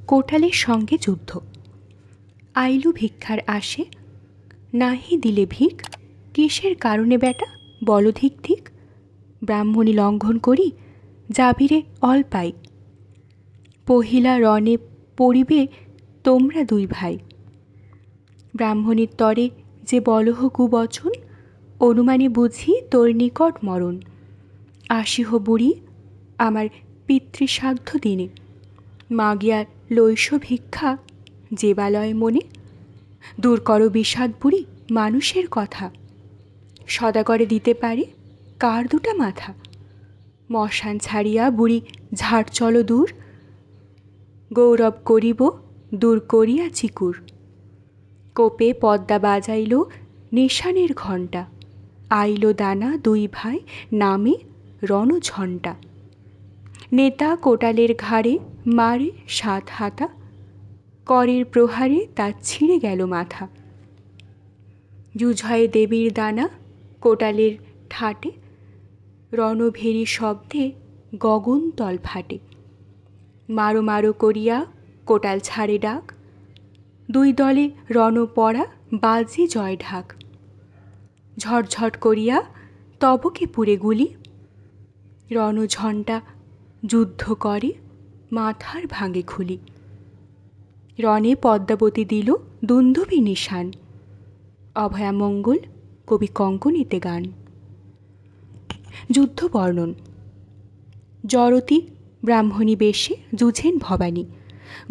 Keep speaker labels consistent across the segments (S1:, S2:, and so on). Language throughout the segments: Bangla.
S1: কোটালের সঙ্গে যুদ্ধ। আইলু ভিক্ষার আসে, নাহি দিলে ভিক, কিসের কারণে বেটা বলো ধিক ধিক। ব্রাহ্মণী লঙ্ঘন করি যাবিরে অল্পাই, পহিলা রণে পড়িবে তোমরা দুই ভাই। ব্রাহ্মণীর তরে যে বলহ কুবচন, অনুমানে বুঝি তোর নিকট মরণ। আসিহ বুড়ি আমার পিতৃসাধ্য দিনে, মাগিয়া লৈশ ভিক্ষা যেবালয় মনে। দূর করো বিষাদ বুড়ি মানুষের কথা, সদাগরে দিতে পারে কার দুটা মাথা। মশান ছাড়িয়া বুড়ি ঝাড় চলো দূর, গৌরব করিব দূর করিয়া চিকুর। কোপে পদ্মা বাজাইল নিশানের ঘণ্টা, আইল দানা দুই ভাই নামে রণঝণ্টা। নেতা কোটালের ঘাড়ে মারে 7 হাতা, করের প্রহারে তা ছিঁড়ে গেল মাথা। যুঝয়ে দেবীর দানা কোটালের ঠাটে, রণভেরি শব্দে গগনতল ফাটে। মারো মারো করিয়া কোটাল ছাড়ে ডাক, দুই দলে রণপড়া বাজে জয় ঢাক। ঝটঝট করিয়া তবকে পুরে গুলি, রণঝণ্টা যুদ্ধ করে মাথার ভাঙে খুলি। রণে পদ্মাবতী দিল দুন্দুভি নিশান, অভয়ামঙ্গল কবি কঙ্কনীতে গান। যুদ্ধ বর্ণন। জড়তি ব্রাহ্মণী বেশে যুঝেন ভবানী,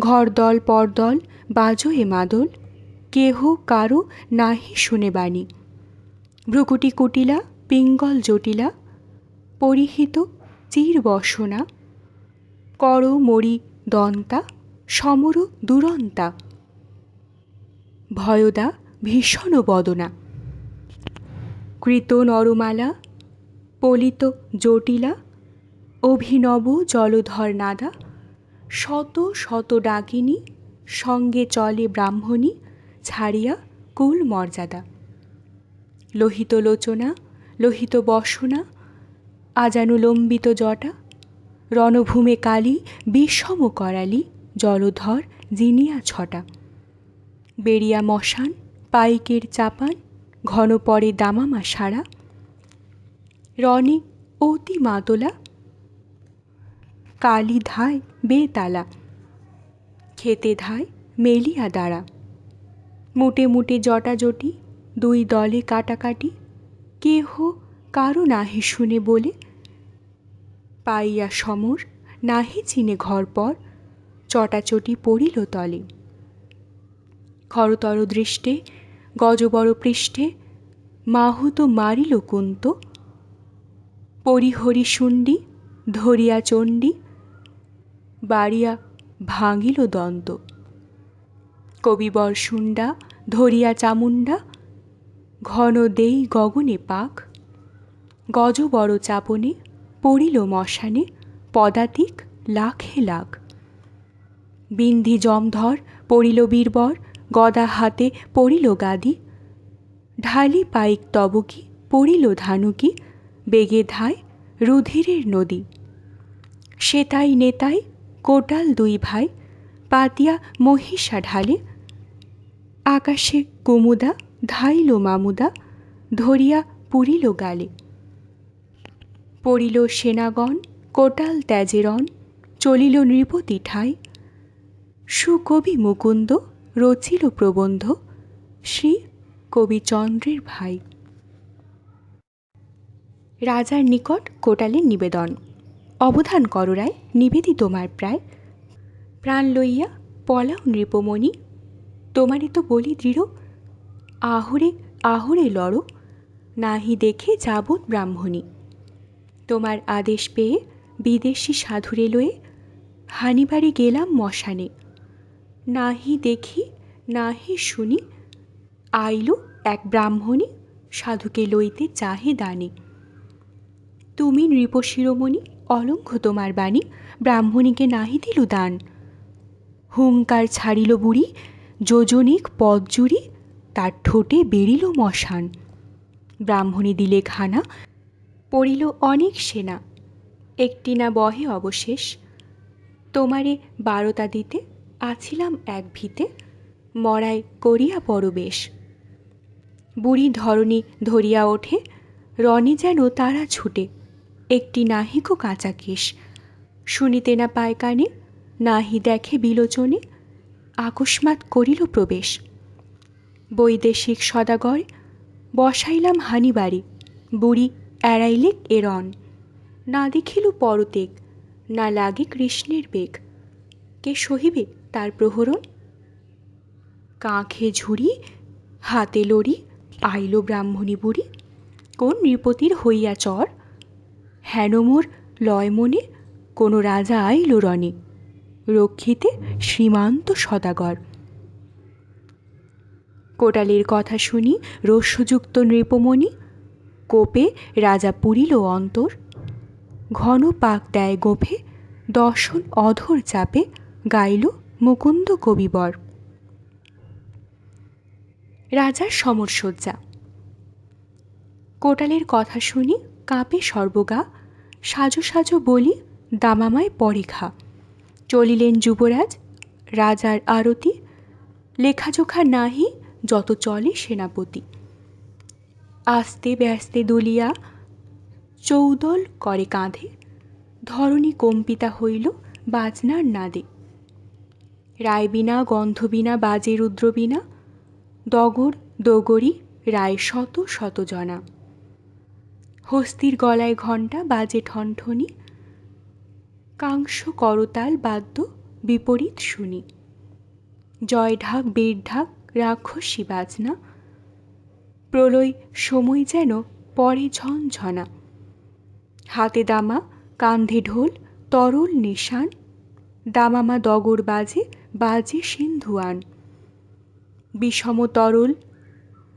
S1: ঘরদল পরদল বাজো এ মাদল, কেহ কারো নাহি শুনে বাণী। ভ্রুকুটি কুটিলা পিঙ্গল জটিলা, পরিহিত চিরবসনা, কর মরি দন্তা সমর দুরন্তা, ভয়দা ভীষণ বদনা। কৃত নরমালা পলিত জটিলা, অভিনব জলধর নাদা, শত শত ডাকিনী সঙ্গে চলে ব্রাহ্মণী, ছাড়িয়া কুল মর্যাদা। লোহিত লোচনা লোহিত বসনা, আজানুলম্বিত জটা, রণভূমে কালী বিষম করালি, জলধর জিনিয়া ছটা। বেরিয়া মশান পাইকের চাপান, ঘন পরে দামামা সারা। রণে অতি মাতলা কালী ধায় বেতালা, খেতে ধায় মেলিয়া দাঁড়া। মুটে মুটে জটাজটি দুই দলে কাটাকাটি, কেহ কারো নাহি শুনে বলে। পাইয়া সমর নাহি চিনে ঘরপর, চটাচটি পড়িল তলে। খরতর দৃষ্টে গজবর পৃষ্ঠে, মাহুত মারিল কুন্ত। পরিহরি শুণ্ডি ধরিয়া চণ্ডী, বাড়িয়া ভাঙিল দন্ত। কবিবর শুণ্ডা ধরিয়া চামুণ্ডা, ঘন দেই গগনে পাক। গজবর চাপনে পড়িল মশানে, পদাতিক লাখে লাখ। বিন্ধি জমধর পড়িল বীরবর, গদা হাতে পড়িল গাদি। ঢালি পাইক তবকি পড়িল ধানুকি, বেগে ধায় রুধিরের নদী। সেতাই নেতাই কোটাল দুই ভাই, পাতিয়া মহিষা ঢালে। আকাশে কুমুদা ধাইল মামুদা, ধরিয়া পুরিল গালে। পড়িল সেনাগণ কোটাল ত্যাজেরণ, চলিল নৃপতি ঠাই। সুকবি মুকুন্দ রচিল প্রবন্ধ, শ্রী কবিচন্দ্রের ভাই। রাজার নিকট কোটালের নিবেদন। অবধান কর রায়, নিবেদি তোমার প্রায়। প্রাণ লইয়া পলাও নৃপমণি, তোমারে তো বলি দৃঢ়। আহরে আহরে লড়ো, নাহি দেখে যাবৎ ব্রাহ্মণী। তোমার আদেশ পেয়ে বিদেশী সাধুরে লয়ে, হানিবারে গেলাম মশানে। নাহি দেখি নাহি শুনি, আইল এক ব্রাহ্মণী সাধুকে লইতে চাহে দানে। তুমি নৃপশিরোমণি অলঙ্ঘ তোমার বাণী, ব্রাহ্মণীকে নাহি দিল দান। হুঙ্কার ছাড়িল বুড়ি যোজনিক পদ জুড়ি, তার ঠোঁটে বেরিল মশান। ব্রাহ্মণী দিলে খানা পড়িল অনেক সেনা, একটি না বহে অবশেষ। তোমারে বারতা দিতে আছিলাম এক ভিতে, মরায় করিয়া পরবেশ। বুড়ি ধরণী ধরিয়া ওঠে, রণে যেন তারা ছুটে। একটি নাহিকো কাঁচা কেশ, শুনিতে না পায় কানে, নাহি দেখে বিলোচনে, আকস্মাৎ করিল প্রবেশ। বৈদেশিক সদাগর বসাইলাম হানিবারে, বুড়ি এড়াইলে এরণ। না দেখিল পরতেক, না লাগে কৃষ্ণের বেগ, কে সহিবে তার প্রহরণ। কাঁখে ঝুড়ি হাতে লড়ি, আইল ব্রাহ্মণী বুড়ি, কোন নৃপতির হইয়া চর। হেন মোর লয় মনে, কোন রাজা আইল রণে, রক্ষিতে শ্রীমান্ত সদাগর। কোটালের কথা শুনি রস্যযুক্ত নৃপমণি, কোপে রাজা পুরিল অন্তর। ঘন পাক দেয় গোফে, দর্শন অধর চাপে, গাইল মুকুন্দ কবিবর। রাজার সমরসজ্জা। কোটালের কথা শুনি কাঁপে সর্বগা, সাজো সাজো বলি দামামায় পরেখা। চলিলেন যুবরাজ রাজার আরতি, লেখাজোখা নাহি যত চলে সেনাপতি। আস্তে ব্যস্তে দুলিয়া চৌদল করে কাঁধে, ধরণী কম্পিতা হইল বাজনার নাদে। রায়বিনা গন্ধবিনা বাজে রুদ্রবিনা, দগর দগরি রায় শত শত জনা। হস্তির গলায় ঘণ্টা বাজে ঠনঠনি, কাংস করতাল বাদ্য বিপরীত শুনি। জয় ঢাক বীর ঢাক রাক্ষসী বাজনা, প্রলয় সময় যেন পরে ঝনঝনা। হাতে দামা কান্ধে ঢোল তরল নিশান, দামামা দগর বাজে বাজে সিন্ধুয়ান। বিষম তরল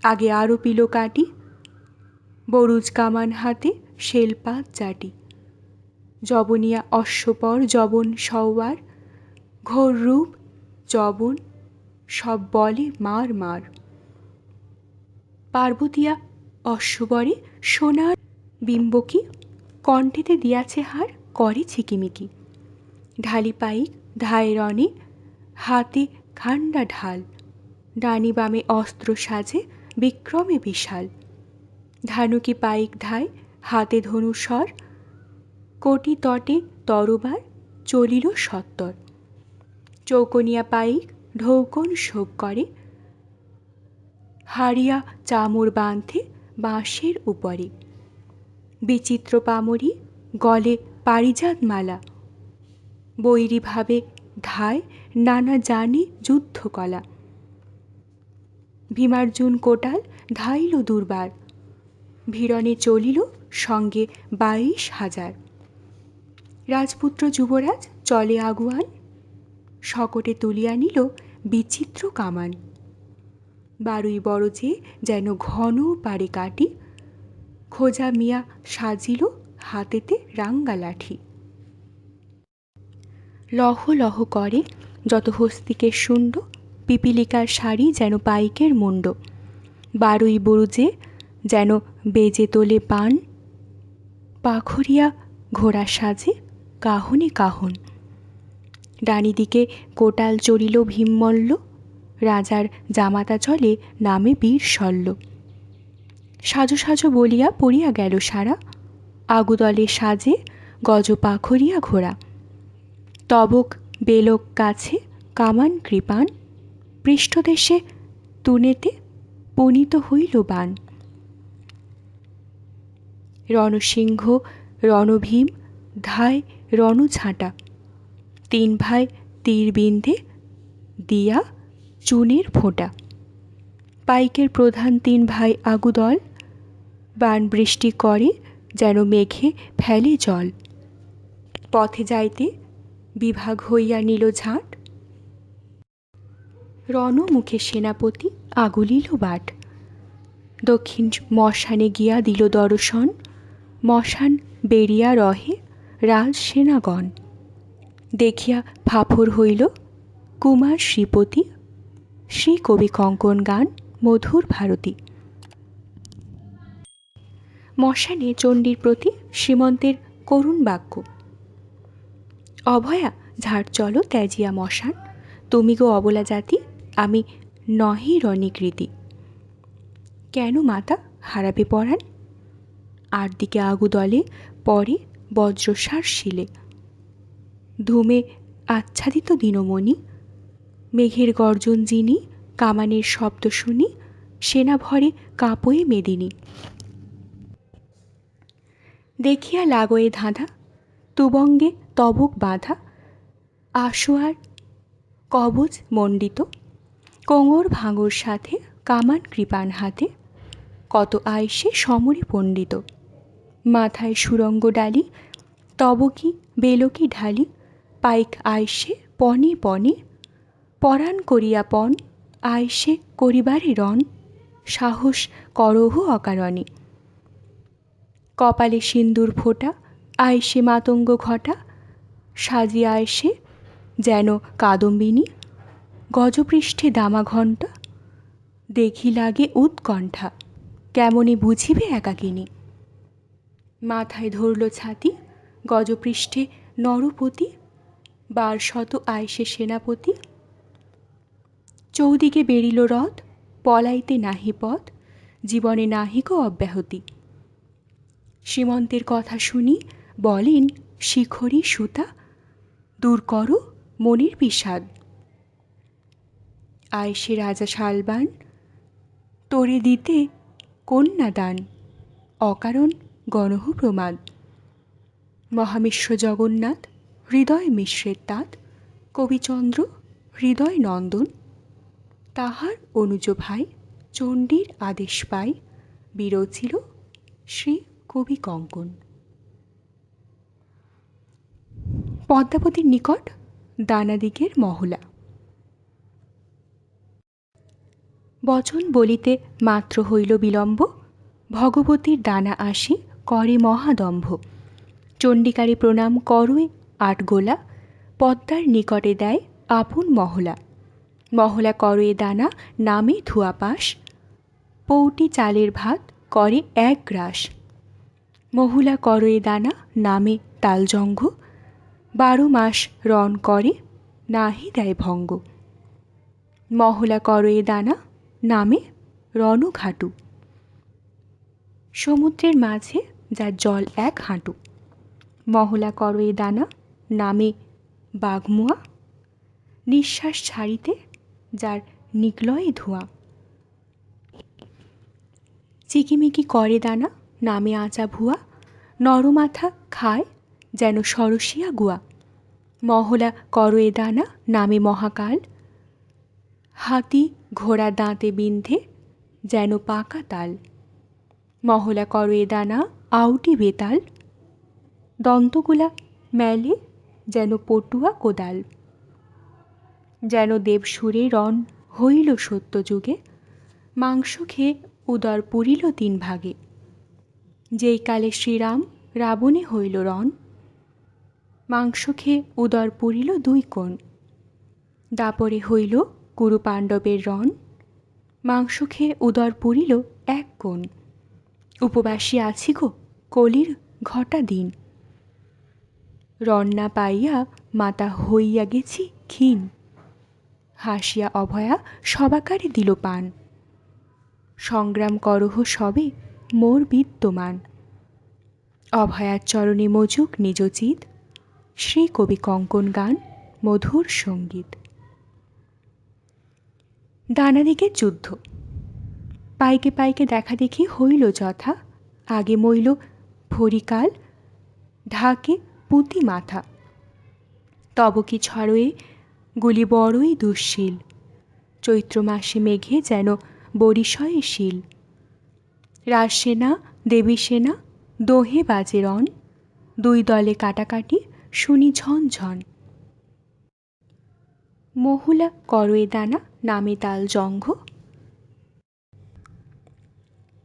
S1: আগে আরো পিলো কাটি, বরুজ কামান হাতে শেলপাত জাটি। জবনিয়া অশ্বপর জবন সওয়ার, ঘোর রূপ জবন সব বলে মার মার। পার্বতিয়া অশ্ববরে সোনার বিম্বকি, কণ্ঠেতে দিয়াছে হার করে ঝিকিমিকি। ঢালি পাইক ধায় রণে, হাতে খান্ডা ঢাল, ডানি বামে অস্ত্র সাজে বিক্রমে বিশাল। ধানুকি পাইক ধায় হাতে ধনুস্বর, কোটি তটে তরবার চলিল সত্তর। চৌকনিয়া পাইক ঢৌকন শোভ করে, হারিয়া চামর বাঁধে বাঁশের উপরে। বিচিত্র পামরি গলে পারিজাত মালা, বৈরী ভাবে ধায় নানা জানে যুদ্ধকলা। ভীমার্জুন কোটাল ধাইল দুর্বার, ভিড়নে চলিল সঙ্গে 22,000। রাজপুত্র যুবরাজ চলে আগুয়ান, শকটে তুলিয়া নিল বিচিত্র কামান। বারুই বরজে যেন ঘন পারে কাটি, খোঁজা মিয়া সাজিল হাতেতে রাঙ্গা লাঠি। লহ লহ করে যত হস্তিকের শুণ্ড, পিপীলিকার শাড়ি যেন পাইকের মুণ্ড। বারুই বুরুজে যেন বেজে তোলে পান, পাখরিয়া ঘোড়া সাজে কাহনে কাহন। ডানিদিকে কোটাল চড়িল ভীমমল্ল, রাজার জামাতা চলে নামে বীর শল্য। সাজো সাজো বলিয়া পড়িয়া গেল সারা, আগুদলে সাজে গজ পাখরিয়া ঘোড়া। তবক বেলক কাছে কামান কৃপান, পৃষ্ঠদেশে তুনেতে পুনিত হইল বান। রণসিংহ রণভীম ধায় রণঝাঁটা, 3 ভাই তীরবিন্দে দিয়া চুনের ফোঁটা। পাইকের প্রধান 3 ভাই আগুদল, বান বৃষ্টি করে যেন মেঘে ফেলে জল। পথে যাইতে বিভাগ হইয়া নিল ঝাঁট, রণমুখে সেনাপতি আগুলিল বাট। দক্ষিণ মশানে গিয়া দিল দর্শন, মশান বেরিয়া রহে রাজ সেনাগণ। দেখিয়া ফাফর হইল কুমার শ্রীপতি, শ্রী কবি কঙ্কন গান মধুর ভারতী। মশানে চণ্ডীর প্রতি শ্রীমন্তের করুণ বাক্য। অভয়া ঝাড় চলো ত্যাজিয়া মশান, তুমি গো অবলা জাতি, আমি নহি রণিকৃতি। কেন মাতা হারাবে পরাণ? আর দিকে আগু দলে পরে বজ্রসার শিলে। ধূমে আচ্ছাদিত দিনমণি, মেঘের গর্জন যিনি, কামানের শব্দ শুনি, সেনা ভরে কাঁপয়ে মেদিনী। দেখিয়া লাগয়ে ধাঁধা, তুবঙ্গে তবক বাঁধা, আশোয়ার কবচ মণ্ডিত, কোঙর ভাঙর সাথে, কামান কৃপাণ হাতে, কত আয়সে সমরে পণ্ডিত। মাথায় সুরঙ্গ ডালি, তবকি বেলকি ঢালি, পাইক আয়সে পনে পনে, পরাণ করিয়া পণ, আয়সে করিবারে রণ, সাহস করহ অকারণে। কপালে সিন্দুর ফোঁটা, আয়সে মাতঙ্গ ঘটা, সাজিয়া আয়সে যেন কাদম্বিনী, গজপৃষ্ঠে দামা ঘণ্টা, দেখি লাগে উৎকণ্ঠা, কেমনে বুঝিবে একাকিনী। মাথায় ধরল ছাতি, গজপৃষ্ঠে নরপতি, 1200 আয়সে সেনাপতি। চৌদিকে বেরিল রথ, পলাইতে নাহি পথ, জীবনে নাহিক অব্যাহতি। সীমন্তের কথা শুনি বলেন শিখরী সুতা, দূর করো মনের বিষাদ। আয়সে রাজা শালবান, তোরে দিতে কন্যাদান, অকারণ গণহ প্রমাদ। মহামিশ্র জগন্নাথ, হৃদয় মিশ্রের তাঁত, কবিচন্দ্র হৃদয় নন্দন, তাহার অনুজ ভাই চণ্ডীর আদেশ পাই, বিরচিল শ্রী কবি কঙ্কন। পদ্মাবতীর নিকট দানাদিগের মহলা। বচন বলিতে মাত্র হইল বিলম্ব, ভগবতীর দানা আসি করে মহাদম্ভ। চণ্ডিকারে প্রণাম করোয় 8 গোলা, পদ্মার নিকটে দেয় আপন মহলা। মহলা করোয়ে দানা নামে ধুয়া পাশ, পৌটি চালের ভাত করে 1 গ্রাস। মহুলা করোয়ে দানা নামে তালজঙ্ঘ, 12 মাস রণ করে নাহি দেয় ভঙ্গ। মহলা করোয়ে দানা নামে রণঘাটু, সমুদ্রের মাঝে যার জল 1 হাঁটু। মহলা করোয়ে দানা নামে বাঘমুয়া, নিঃশ্বাস ছাড়িতে যার নিগ্লয়ে ধোঁয়া। চিকিমিকি করে দানা নামে আঁচা ভুয়া, নরমাথা খায় যেন সরসিয়া গুয়া। মহলা করোয়ে দানা নামে মহাকাল, হাতি ঘোড়া দাঁতে বিন্ধে যেন পাকা তাল। মহলা করোয়ে দানা আউটি বেতাল, দন্তগুলা মেলে যেন পটুয়া কোদাল। যেন দেবসুরে রণ হইল সত্যযুগে, মাংস খেয়ে উদর পুরিল 3 ভাগে। যেই কালে শ্রীরাম রাবণে হইল রণ, মাংস খেয়ে উদর পুরিল 2 কোণ। দাপরে হইল কুরু পাণ্ডবের রণ, মাংস খেয়ে উদর পুরিল 1 কোণ। উপবাসী আছি গো কলির ঘটা দিন, রণ না পাইয়া মাতা হইয়া গেছি ক্ষীণ। হাসিয়া অভয়া সবাকারে দিল পান, সংগ্রাম করহ সবে মোর বিদ্যমান। অভয়ার চরণে মজুক নিজ চিত, শ্রী কবি কঙ্কন গান মধুর সঙ্গীত। দানাদিগের যুদ্ধ। পাইকে পাইকে দেখা দেখি হইল যথা, আগে মইল ভরিকাল ঢাকে পুঁতি মাথা। তব কি ছড়য়ে গুলি বড়ই দুঃশীল, চৈত্র মাসে মেঘে যেন বরিশয়ে শিল। রাজসেনা দেবী সেনা দোহে বাজে রণ, 2 দলে কাটাকাটি শুনি ঝনঝন। মহুলা করোয়ে দানা নামে তাল জঙ্ঘ,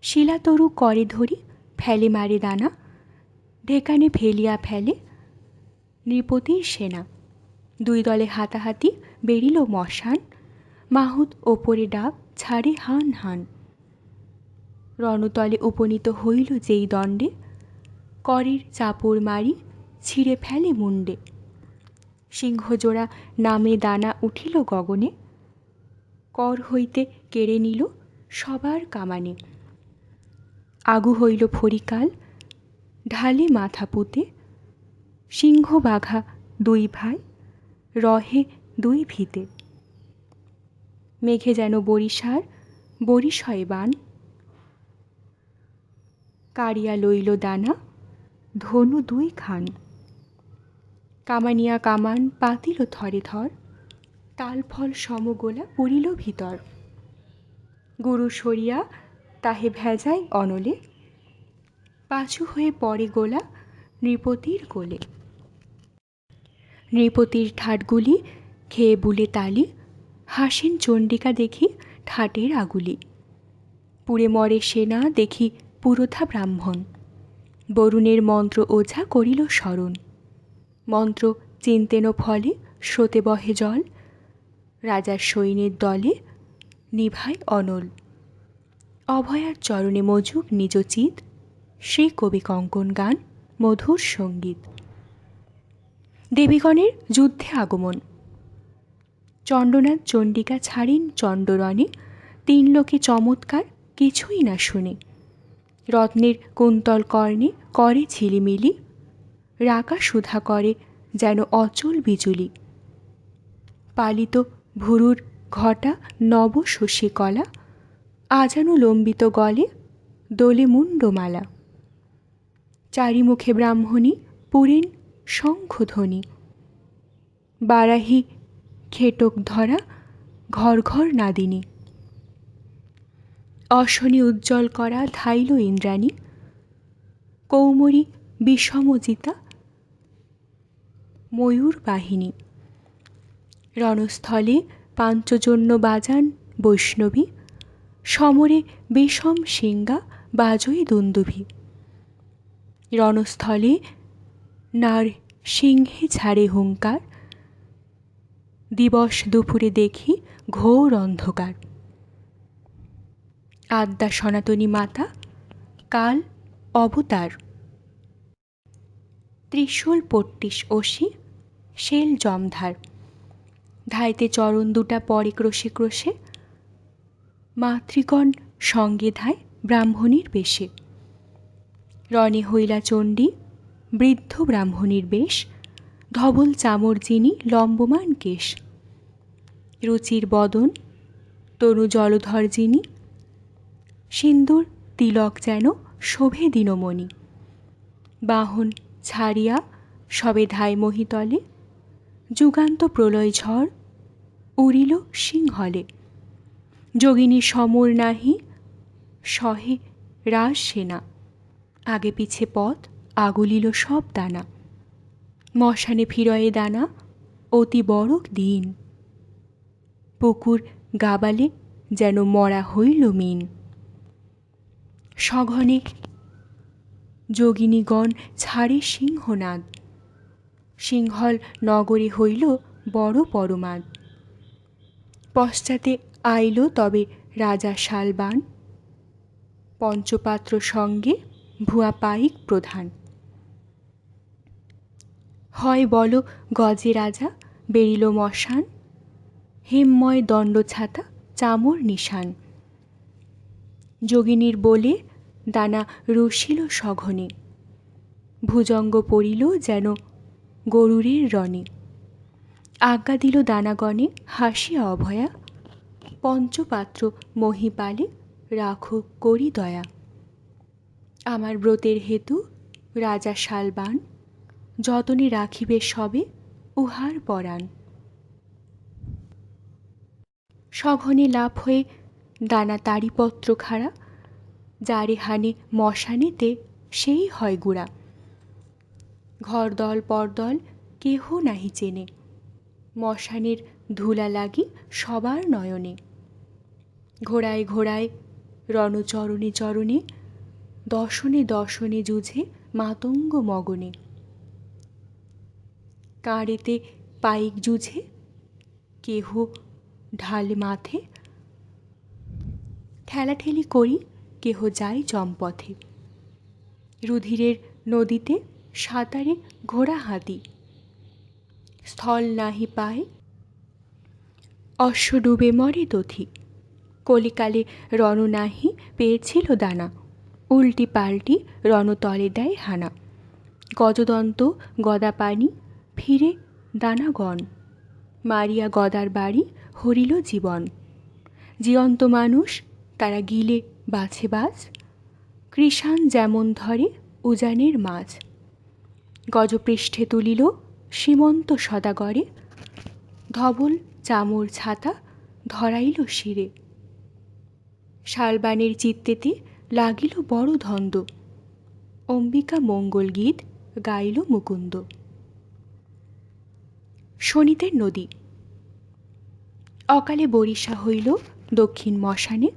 S1: শিলাতরু করে ধরি ফেলে মারে দানা। ঢেকানে ফেলিয়া ফেলে নৃপতির সেনা, 2 দলে হাতাহাতি বেরিল মশান। মাহুত ওপরে ডাক ছাড়ে হান হান। রণতলে উপনীত হইল যেই দণ্ডে, করের চাপড় মারি ছিঁড়ে ফেলে মুণ্ডে। সিংহজোড়া নামে দানা উঠিল গগনে, কর হইতে কেড়ে নিল সবার কামানে। আগু হইল ফরিকাল, ঢালে মাথা পুঁতে, সিংহ বাঘা দুই ভাই, রহে দুই ভিতে। মেঘে যেন বরিশার, বরিশয় বান, কাড়িয়া লইল দানা, ধনু দুই খান। কামানিয়া কামান পাতিল থরে থর, তাল ফল সমগোলা পুরিল ভিতর। গুরু সরিয়া তাহে ভেজায় অনলে, পাছু হয়ে পড়ে গোলা নৃপতির কোলে। নৃপতির ঠাটগুলি খেয়ে বুলে তালি, হাসেন চণ্ডিকা দেখি ঠাটের আগুলি। পুড়ে মরে সেনা দেখি পুরোধা ব্রাহ্মণ, বরুণের মন্ত্র ওঝা করিল স্মরণ। মন্ত্র চিন্তেন ফলে স্রোতে বহে জল, রাজার সৈন্যের দলে নিভায় অনল। অভয়ার চরণে মজুক নিজ চিত, শ্রী কবি কঙ্কন গান মধুর সঙ্গীত। দেবীগণের যুদ্ধে আগমন। চণ্ডনাথ চণ্ডিকা ছাড়েন চণ্ডরণে, তিন লোকে চমৎকার কিছুই না শুনে। রত্নের কুন্তল কর্ণে করে ঝিলিমিলি, রাকা সুধা করে যেন অচল বিজুলি। পালিত ভুরুর ঘটা নব শশী কলা, আজানু লম্বিত গলে দোলে মুন্ডমালা। চারিমুখে ব্রাহ্মণী পুরেন শঙ্খধ্বনি, বারাহী খেটক ধরা ঘর ঘর নাদিনী। অশনি উজ্জ্বল করা ধাইল ইন্দ্রাণী, কৌমরী বিষমজিতা ময়ূর বাহিনী। রণস্থলে পাঞ্চজন্য বাজান বৈষ্ণবী, সমরে বিষম সিঙ্গা বাজই দুন্দুভি। রণস্থলে নার সিংহে ছাড়ে হুঙ্কার, দিবস দুপুরে দেখি ঘোর অন্ধকার। আদ্যা সনাতনী মাতা কাল অবতার, ত্রিশূল পট্টিস অসি শেল জমধার। ধাইতে চরণ দুটা পরে ক্রোশে ক্রোশে, মাতৃগণ সঙ্গে ধায় ব্রাহ্মণীর বেশে। রণে হইলা চণ্ডী বৃদ্ধ ব্রাহ্মণীর বেশ, ধবল চামর যিনি লম্বমান কেশ। রুচির বদন তনু জলধর যিনি, সিন্দুর তিলক যেন শোভে দিনমণি। বাহন ছাড়িয়া সবে ধায় মহিতলে, যুগান্ত প্রলয় ঝড় উড়িল সিংহলে। যোগিনী সমর নাহি সহে রাজ সেনা, আগে পিছে পথ আগুলিল সব দানা। মশানে ফিরয়ে দানা অতি বড় দিন, পুকুর গাবালে যেন মরা হইল মিন। সঘনে যোগিনীগণ ছাড়ে সিংহনাদ, সিংহল নগরে হইল বড় পরমাদ। পশ্চাতে আইল তবে রাজা শালবান, পঞ্চপাত্র সঙ্গে ভুয়া পাইক প্রধান। হয় বল গজে রাজা বেরিল মশান, হেমময় দণ্ড ছাতা চামর নিশান। যোগিনীর বলে দানা রসিল সঘনে, ভুজঙ্গ পড়িল যেন গরুরের রণে। আজ্ঞা দিল দানাগণে হাসিয়া অভয়া, পঞ্চপাত্র মহিপালে রাখো করি দয়া। আমার ব্রতের হেতু রাজা শালবান, যতনে রাখিবে সবে উহার পরাণ। সঘনে লাভ হয়ে দানা তারিপত্র খাড়া, যারে হানে মশানেতে সেই হয় গুড়া। ঘরদল পরদল কেহ নাহি চেনে, মশানের ধুলা লাগি সবার নয়নে। ঘোড়ায় ঘোড়ায় রণচরণে চরণে, দশনে দশনে যুঝে মাতঙ্গ মগনে। কাঁড়েতে পাইক যুঝে কেহ ঢাল মাথে, ঠেলাঠেলি করি কেহ যায় চম্পথে। রুধিরের নদীতে সাঁতারে ঘোড়া হাতি, স্থল নাহি পায়, অশ্ব ডুবে মরে দধি। কলিকালে রণ নাহি পেয়েছিল দানা, উল্টি পাল্টি রণতলে দেয় হানা। গজদন্ত গদা পানি ফিরে দানাগণ, মারিয়া গদার বাড়ি হরিল জীবন। জীবন্ত মানুষ তারা গিলে বাছে বাজ, কৃষাণ যেমন ধরে উজানের মাছ। গজপৃষ্ঠে তুলিল সীমন্ত সদাগরে, ধবল চামর ছাতা ধরাইল শিরে। শালবানের চিত্তেতে লাগিল বড় ধন্দ, অম্বিকা মঙ্গল গীত গাইল মুকুন্দ। শনিতের নদী। অকালে বরিশা হইল দক্ষিণ মশানে,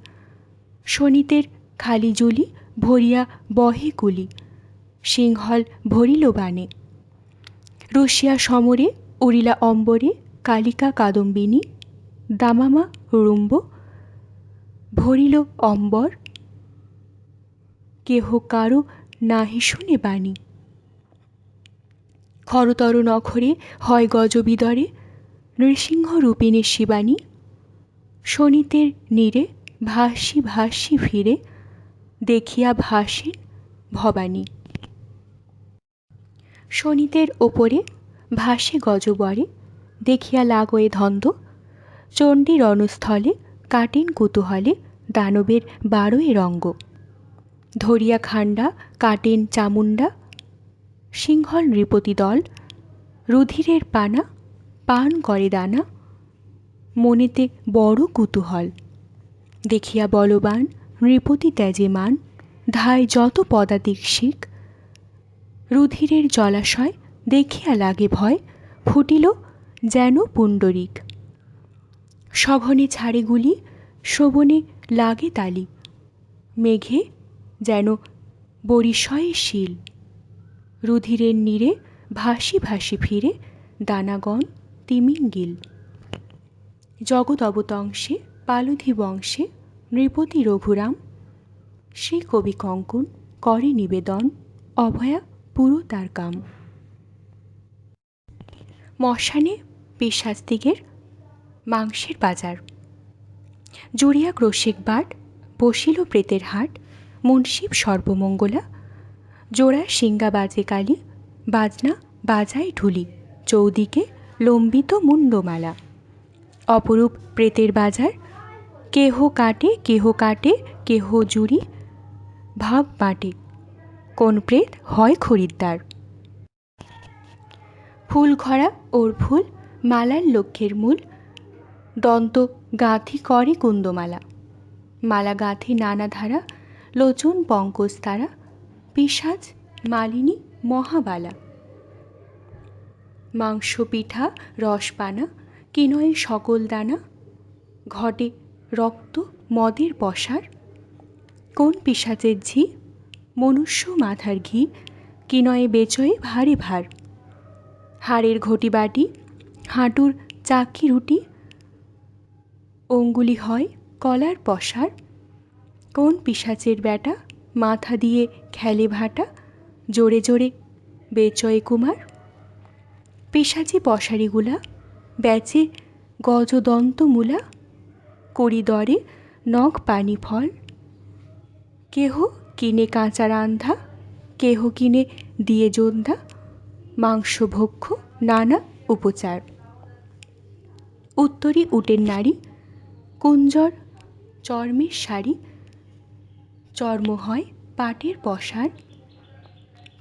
S1: শনিতের খালি জুলি ভরিয়া বহে কুলি। সিংহল ভরিল বানে, রসিয়া সমরে উড়িলা অম্বরে কালিকা কাদম্বিনী। দামামা রুম্ব ভরিল অম্বর, কেহ কারো নাহি শুনে বাণী। খরতর নখরে হয় গজবিদরে, নৃসিংহ রূপিণী শিবানী। শনিতের নীরে ভাসি ভাসি ফিরে, দেখিয়া ভাসেন ভবানী। শনিতের ওপরে ভাসে গজবরে, দেখিয়া লাগোয় ধন্দ। চণ্ডী রণস্থলে কাটেন কুতূহলে, দানবের বারোয় রঙ্গ। ধরিয়া খান্ডা কাটেন চামুণ্ডা, সিংহল নৃপতি দল। রুধিরের পানা পান করে দানা, মনেতে বড় কুতূহল। দেখিয়া বলবান নৃপতি ত্যাজে মান, ধায় যত পদাতিক শিখ। রুধিরের জলাশয় দেখিয়া লাগে ভয়, ফুটিল যেন পুণ্ডরিক। সঘনে ছাড়ে গুলি, শোভনে লাগে তালি। মেঘে যেন বরিশয়ে শিল, রুধিরের নীরে ভাসি ভাসি ফিরে, দানাগণ তিমিঙ্গিল। জগৎ অবতংশে পালধি বংশে নৃপতি রঘুরাম, শ্রী কবি কঙ্কন করে নিবেদন, অভয়া পুরো তার কাম। মশানে পিশাচদিগের মাংসের বাজার। জুড়িয়া ক্রসিক বাট বসিল প্রেতের হাট, মুন্সিব সর্বমঙ্গলা। জোড়ায় সিঙ্গা বাজে কালি, বাজনা বাজায় ঢুলি। চৌদিকে লম্বিত মুন্ডমালা। অপরূপ প্রেতের বাজার, কেহ কাটে কেহ জুড়ি ভাগ বাটে, কোন প্রেত হয় খরিদ্দার। ফুল ঘরা ওর ফুল, মালার লক্ষ্যের মূল। দন্ত গাঁথি করে কুন্দমালা, মালা গাঁথি নানা ধারা। লোচন পঙ্কজ তারা, পিশাচ মালিনী মহাবালা। মাংস পিঠা রসপানা, কিনয়ে সকল দানা। ঘটে রক্ত মদের পসার, কোন পিশাচের ঝি। মনুষ্য মাথার ঘি, কিনয়ে বেচয়ে ভারে ভার। হাড়ের ঘটি বাটি, হাঁটুর চাকি রুটি। অঙ্গুলি হয় কলার পসার, কোন পিশাচের বেটা। মাথা দিয়ে খেলে ভাটা, জোরে জোরে বেচয়ে কুমার। পিশাচি পসারিগুলা বেচে গজদন্ত মূলা, করি দরে নখ পানি ফল। কেহ কিনে কাঁচা রান্ধা, কেহ কিনে দিয়ে জোন্দা। মাংস ভক্ষ নানা উপচার। উত্তরী উটের নারী, কুঞ্জর চর্মের শাড়ি। চর্ম হয় পাটের পসার,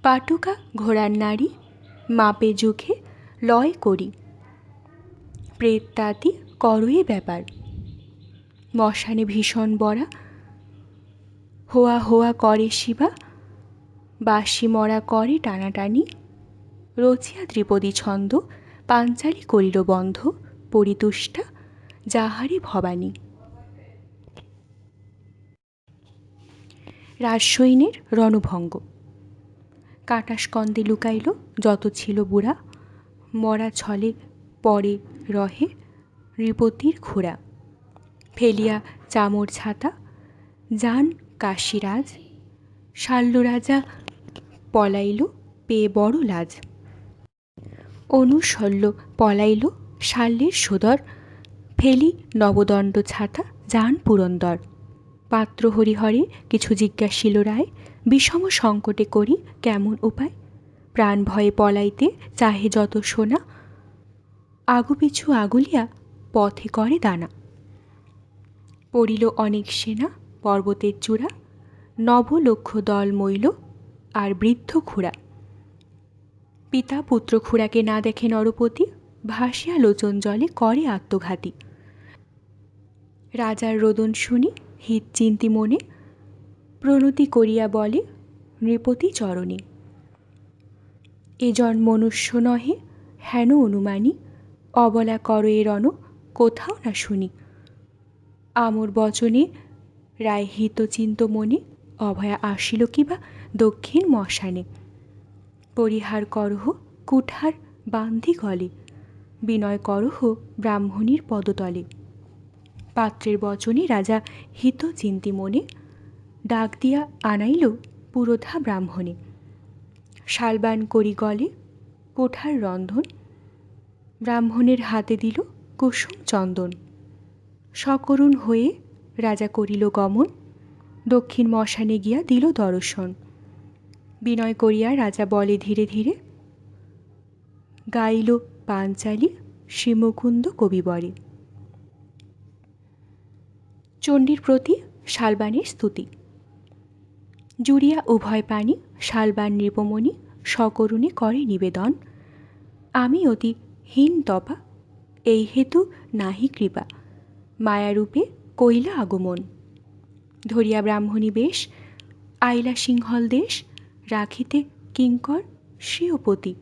S1: পাটুকা ঘোড়ার নারী। মাপে জুখে লয় করি, প্রেত তাঁতি করয়ে ব্যাপার। মশানে ভীষণ বরা, হোয়া হোয়া করে শিবা। বাঁশি মরা করে টানাটানি, রচিয়া ত্রিপদী ছন্দ। পাঞ্চালী করিল বন্ধ, পরিতুষ্টা যাহারে ভবানী। রাজসৈন্যের রণভঙ্গ। কাটাস্কন্দে লুকাইল যত ছিল বুড়া, মরা ছলে পরে রহে নৃপতির খুড়া। ফেলিয়া চামর ছাতা যান কাশীরাজ, শাল্য রাজা পলাইল পেয়ে বড় লাজ। অনুশল্য পলাইল শাল্যের সোদর, ফেলি নবদণ্ড ছাতা যান পুরন্দর। পাত্র হরিহরে কিছু জিজ্ঞাসিল রায়, বিষম সংকটে করি কেমন উপায়। প্রাণ ভয়ে পলাইতে চাহে যত সোনা, আগু পিছু আগুলিয়া পথে করে দানা। পড়িল অনেক সেনা পর্বতের চূড়া, নবলক্ষ দল মইল আর বৃদ্ধ খুড়া। পিতা পুত্র খুড়াকে না দেখে নরপতি, ভাসিয়া লোচন জলে করে আত্মঘাতী। রাজার রোদন শুনি হিত চিন্তি মনে, প্রণতি করিয়া বলে নৃপতি চরণে। এ জন মনুষ্য নহে হেন অনুমানী, অবলা কর এ রণ কোথাও না শুনি। আমর বচনে রায় হিত চিন্ত মনে, অভয়া আসিল কিবা দক্ষিণ মশানে। পরিহার করহ কুঠার বান্ধি গলে, বিনয় করহ ব্রাহ্মণীর পদতলে। পাত্রের বচনে রাজা হিত চিন্তি মনে, ডাক দিয়া আনাইল পুরোধা ব্রাহ্মণে। শালবান করি গলে কোঠার রন্ধন, ব্রাহ্মণের হাতে দিল কুসুম চন্দন। সকরুণ হয়ে রাজা করিল গমন, দক্ষিণ মশানে গিয়া দিল দর্শন। বিনয় করিয়া রাজা বলে ধীরে ধীরে, গাইল পাঞ্চালী শ্রীমুকুন্দ কবিবরে। চণ্ডীর প্রতি শালবানের স্তুতি। জুড়িয়া উভয় পানি শালবান নৃপমণি, সকরুণে করে নিবেদন। আমি অতি হীন তপা, এই হেতু নাহি কৃপা, মায়ারূপে কইলা আগমন। ধরিয়া ব্রাহ্মণী বেশ আইলা সিংহল দেশ, রাখিতে কিঙ্কর শ্রীয়পতি।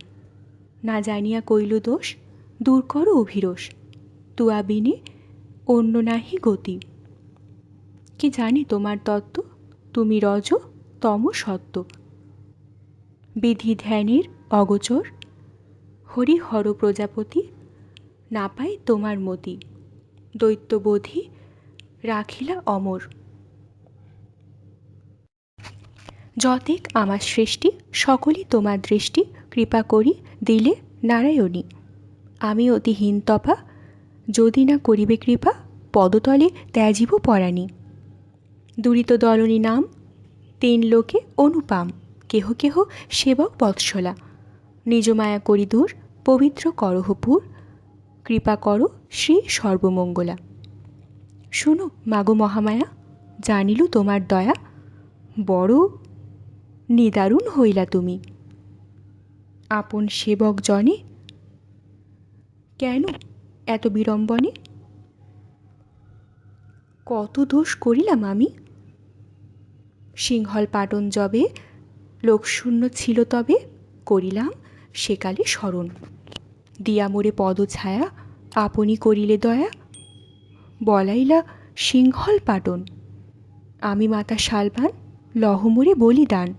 S1: না জানিয়া কইল দোষ, দূর কর অভিরোষ, তুয়া বিনে অন্য নাহি গতি। কি জানি তোমার তত্ত্ব, তুমি রজ তম সত্য। বিধি ধ্যানের অগোচর, হরিহর প্রজাপতি। না পাই তোমার মতি, দৈত্যবোধি রাখিলা অমর। যতেক আমার সৃষ্টি, সকলই তোমার দৃষ্টি। কৃপা করি দিলে নারায়ণী, আমি অতি হীনতপা। যদি না করিবে কৃপা, পদতলে ত্যাজিব পরাণী। দুরিত দলনী নাম, তিন লোকে অনুপাম। কেহ কেহ সেবক বৎসলা, নিজ মায়া করি দূর। পবিত্র করহপুর, কৃপা করো শ্রী সর্বমঙ্গলা। শুনো মাগো মহামায়া, জানিল তোমার দয়া। বড় নিদারুণ হইলা তুমি, আপন সেবক জনে কেন এত বিড়ম্বনে। কত দোষ করিলাম আমি, সিংহল পাটন যবে লোকশূন্য ছিল তবে। করিলাম সেকালে স্মরণ, দিয়া মোরে পদছায়া আপনি করিলে দয়া। বলাইলা সিংহল পাটন, আমি মাতা শালবান লহ মোরে বলিদান।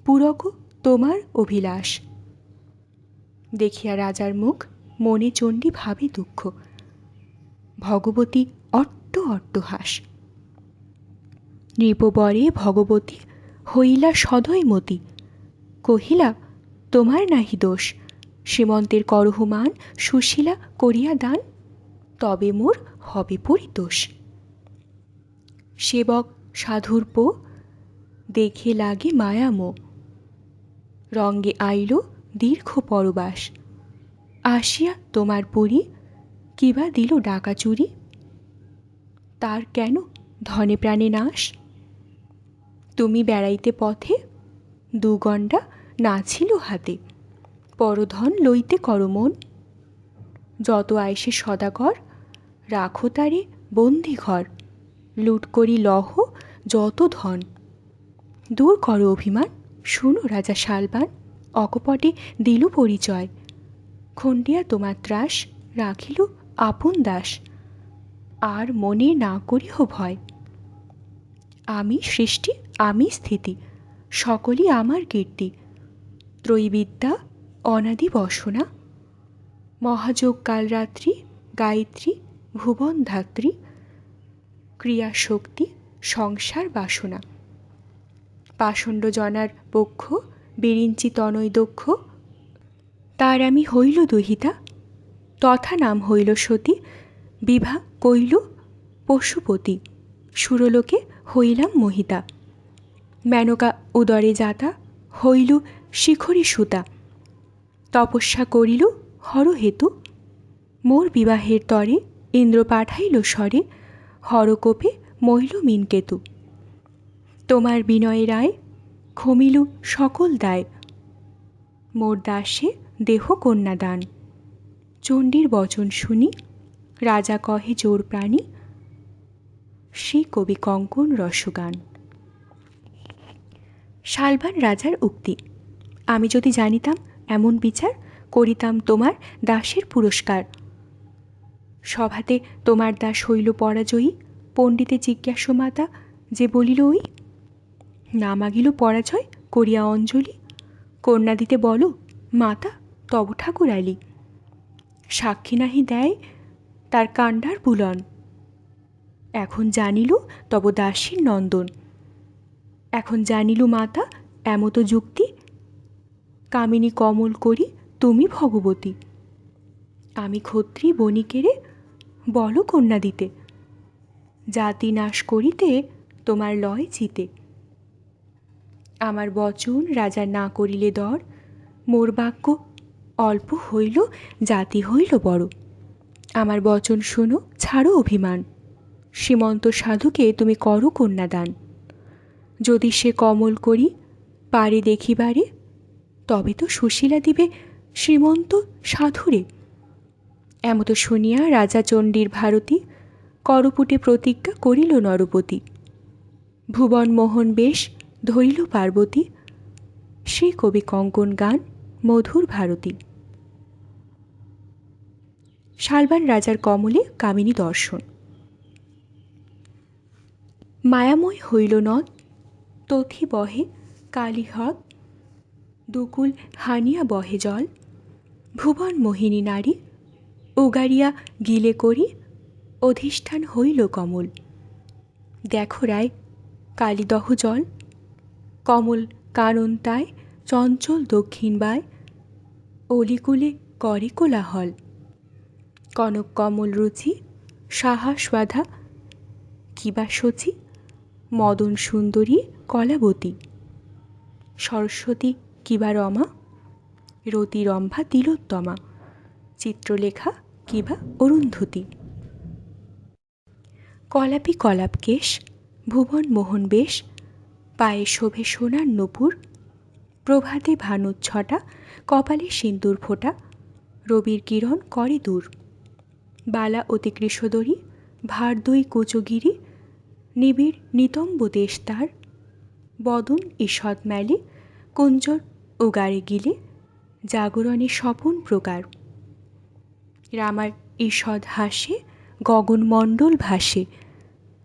S1: পুরক তোমার অভিলাষ। দেখিয়া রাজার মুখ, মনে চণ্ডী ভাবে দুঃখ। ভগবতী অট্ট অট্টহাস। নৃপবরে ভগবতী হইলা সদয়মতি। কহিলা তোমার নাহি দোষ, শ্রীমন্তের করহমান সুশীলা করিয়া দান। তবে মোর হবে পরিতোষ। সেবক সাধুর পো, দেখে লাগে মায়ামো। রঙ্গে আইল দীর্ঘ পরবাস, আসিয়া তোমার পুরী কিবা দিল ডাকা চুরি। তার কেন ধনে প্রাণে নাশ, তুমি বেড়াইতে পথে দুগণ্ডা না ছিল হাতে। পরধন লইতে করো মন, যত আইসে সদাগর রাখো তারে বন্দি ঘর। লুট করি লহ যত ধন, দূর করো অভিমান। শুনো রাজা শালবান, অকপটে দিল পরিচয়। খণ্ডিয়া তোমার ত্রাস রাখিল আপন দাস। আর মনে না করিহ ভয়, আমি সৃষ্টি আমি স্থিতি, সকলই আমার কীর্তি। ত্রয়ীবিদ্যা অনাদি বসনা, মহাযোগ কালরাত্রি। গায়ত্রী ভুবন ধাত্রী, ক্রিয়াশক্তি সংসার বাসনা। পাষণ্ড জনার পক্ষ, বিরিঞ্চি তনয় দক্ষ। তার আমি হইল দুহিতা, তথা নাম হইল সতী, বিভা কইল পশুপতি, সুরলোকে হইলাম মোহিতা। মেনকা উদরে যাতা, হইল শিখরী সুতা, তপস্যা করিল হরহেতু, মোর বিবাহের তরে ইন্দ্র পাঠাইল স্বরে, হরকোপে মইল মিনকেতু। তোমার বিনয় রায় ক্ষমিল সকল দায়, মোর দাসে দেহ কন্যাদান। চণ্ডীর বচন শুনি রাজা কহে জোর প্রাণী, শ্রী কবি কঙ্কন রসগান। শালবান রাজার উক্তি। আমি যদি জানিতাম এমন বিচার, করিতাম তোমার দাসের পুরস্কার। সভাতে তোমার দাস হইল পরাজয়ী, পণ্ডিতে জিজ্ঞাসু মাতা যে বলিল ওই। না মাগিল পরাজয় করিয়া অঞ্জলি, কন্যা দিতে বলো মাতা তব ঠাকুর আলী। সাক্ষী নাহি দেয় তার কাণ্ডার বুলন, এখন জানিল তব দাসীর নন্দন। এখন জানিল মাতা এমতো যুক্তি, কামিনী কমল করি তুমি ভগবতী। আমি ক্ষত্রিয় বণিকেরে বলো কন্যা দিতে, জাতি নাশ করিতে তোমার লয় চিতে। আমার বচন রাজা না করিলে দর, মোর বাক্য অল্প হইল জাতি হইল বড়। আমার বচন শোনো ছাড়ো অভিমান, শ্রীমন্ত সাধুকে তুমি করো কন্যাদান। যদি সে কমল করি পারে দেখিবারে, তবে তো সুশীলা দিবে শ্রীমন্ত সাধুরে। এমতো শুনিয়া রাজা চণ্ডীর ভারতী, করপুটে প্রতিজ্ঞা করিল নরপতি। ভুবন মোহন বেশ ধরিল পার্বতী, শ্রী কবি কঙ্কন গান মধুর ভারতী। শালবান রাজার কমলে কামিনী দর্শন। মায়াময় হইল নদ, তথি বহে কালীহ্রদ, দুকুল হানিয়া বহে জল। ভুবন মোহিনী নারী উগারিয়া গিলে করি, অধিষ্ঠান হইল কমল। দেখো রায় কালীদহ জল, কমল কানন তাই চঞ্চল দক্ষিণ বায়। অলিকুলে করে কোলাহল, কনক কমল রুচি সাহা স্বাধা। কিবা সচি মদন সুন্দরী কলাবতী, সরস্বতী কিবা রমা, রতি রম্ভা তিলোত্তমা। চিত্রলেখা কিবা অরুন্ধতী। কলাপি কলাপ কেশ ভুবন মোহন বেশ, পায়ে শোভে সোনার নূপুর। প্রভাতে ভানুচ্ছটা কপালে সিন্দুর ফোঁটা, রবির কিরণ করে দূর। বালা অতি কৃশদরী ভারদই কুচগিরি, নিবিড় নিতম্ব দেশ তার। বদন ঈষৎ মেলে কুঞ্জর উগারে গিলে, জাগরণে স্বপন প্রকার। রামার ঈষৎ হাসে গগনমণ্ডল ভাসে,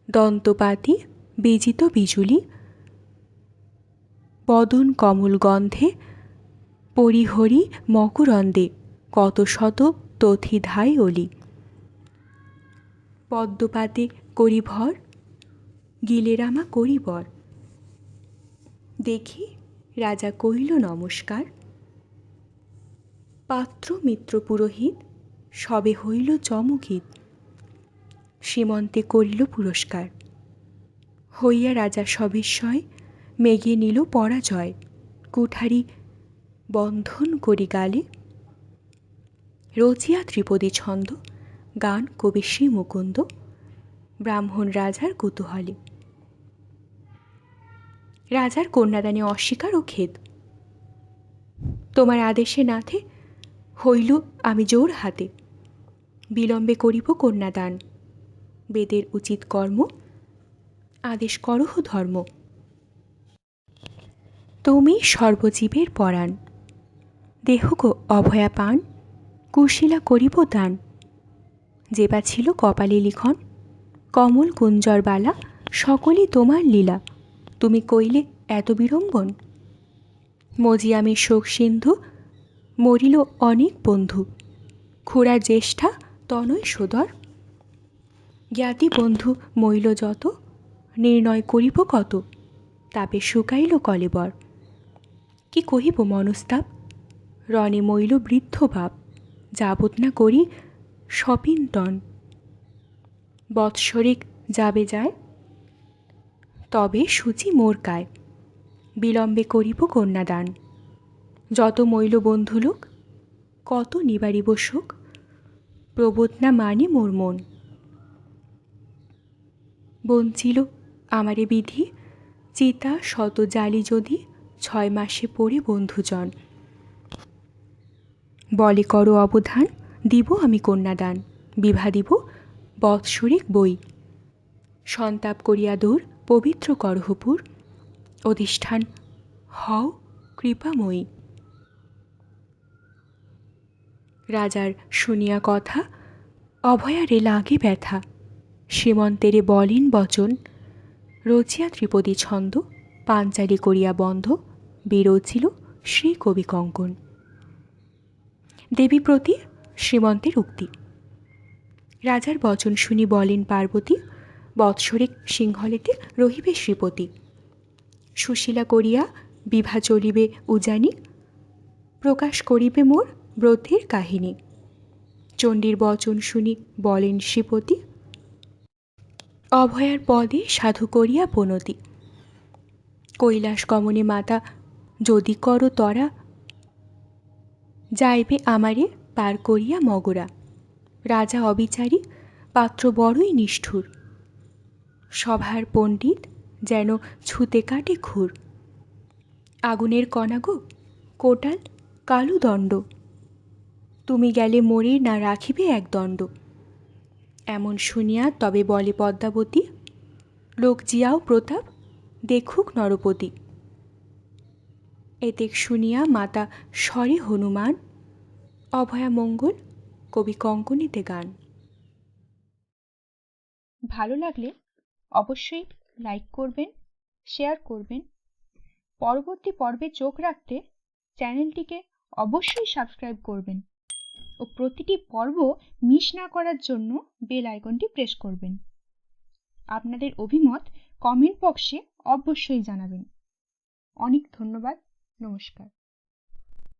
S1: দন্তপাতি বেজিত বিজুলি। বদন কমল গন্ধে পরিহরি মকরন্দে, কত শত তথি ধাই অলি। পদ্মপাতে করি ভর গিলে রামা করি বর। দেখি রাজা কহিল নমস্কার, পাত্র মিত্র পুরোহিত সবে হইল চমকিত। সীমন্তে করিল পুরস্কার, হইয়া রাজা সবিস্ময় মেঘে নিল পরাজয়। কুঠারি বন্ধন করি গালে, রচিয়া ত্রিপদী ছন্দ গান কবি শ্রী মুকুন্দ। ব্রাহ্মণ রাজার কুতূহলে। রাজার কন্যাদানে অস্বীকার ও খেদ। তোমার আদেশে নাথে হইল আমি জোর হাতে, বিলম্বে করিব কন্যাদান। বেদের উচিত কর্ম আদেশ করহ ধর্ম। তুমি সর্বজীবের পরাণ, দেহগ অভয়া পান। কুশীলা করিব দান, যে বা ছিল কপালে লিখন। কমল কুঞ্জর বালা সকলই তোমার লীলা, তুমি কইলে এত বিড়ম্বন। মজি আমি শোক সিন্ধু মরিল অনেক বন্ধু। খুড়া জ্যেষ্ঠা তনয় সোদর, জ্ঞাতি বন্ধু মইল যত। নির্ণয় করিব কত, তাপে শুকাইল কলেবর। কি কহিব মনস্তাপ রণে মইল বৃদ্ধ ভাব, যাবত না করি সপিন্তন। বৎসরিক যাবে যায়, তবে সূচি মোর কায়, বিলম্বে করিব কন্যাদান। যত মইল বন্ধুলোক, কত নিবারিব শোক, প্রবোধ না মানে মোর মন। বঞ্চিল আমারে বিধি, চিতা শত জালি যদি, 6 মাসে পড়ে বন্ধুজন। বলে করো অবধান, দিব আমি কন্যাদান, বিভা দিব বৎসরিক বই। সন্তাপ করিয়া দূর পবিত্র করহপুর, অধিষ্ঠান হও কৃপাময়ী। রাজার শুনিয়া কথা, অভয়ারে লাগে ব্যথা, সীমন্তেরে বলেন বচন। রচিয়া ত্রিপদী ছন্দ, পাঞ্চালি করিয়া বন্ধ, বিরচিল শ্রী কবি কঙ্কন। দেবী প্রতি শ্রীমন্তের উক্তি। রাজার বচন শুনি বলেন পার্বতী, বৎসরিক সিংহলেতে রহিবে শ্রীপতি। সুশীলা করিয়া বিভা চলিবে উজানি, প্রকাশ করিবে মোর ব্রতের কাহিনী। চণ্ডীর বচন শুনি বলেন শ্রীপতি, অভয়ার পদে সাধু করিয়া পনতি। কৈলাস গমনে মাতা যদি করো তরা, যাইবে আমারে পার করিয়া মগরা। রাজা অবিচারী, পাত্র বড়ই নিষ্ঠুর, সভার পণ্ডিত যেন ছুতে কাটে খুর। আগুনের কণা গো, কোটাল কালু দণ্ড, তুমি গেলে মোরে না রাখিবে এক দণ্ড। এমন শুনিয়া তবে বলে পদ্মাবতী, লোক জিয়াও প্রতাপ দেখুক নরপতি। এতেক শুনিয়া মাতা স্বরে হনুমান, অভয়া মঙ্গল কবি কঙ্কনীতে গান।
S2: ভালো লাগলে অবশ্যই লাইক করবেন, শেয়ার করবেন। পরবর্তী পর্বে চোখ রাখতে চ্যানেলটিকে অবশ্যই সাবস্ক্রাইব করবেন ও প্রতিটি পর্ব মিস না করার জন্য বেল আইকনটি প্রেস করবেন। আপনাদের অভিমত কমেন্ট বক্সে অবশ্যই জানাবেন। অনেক ধন্যবাদ। নমস্কার।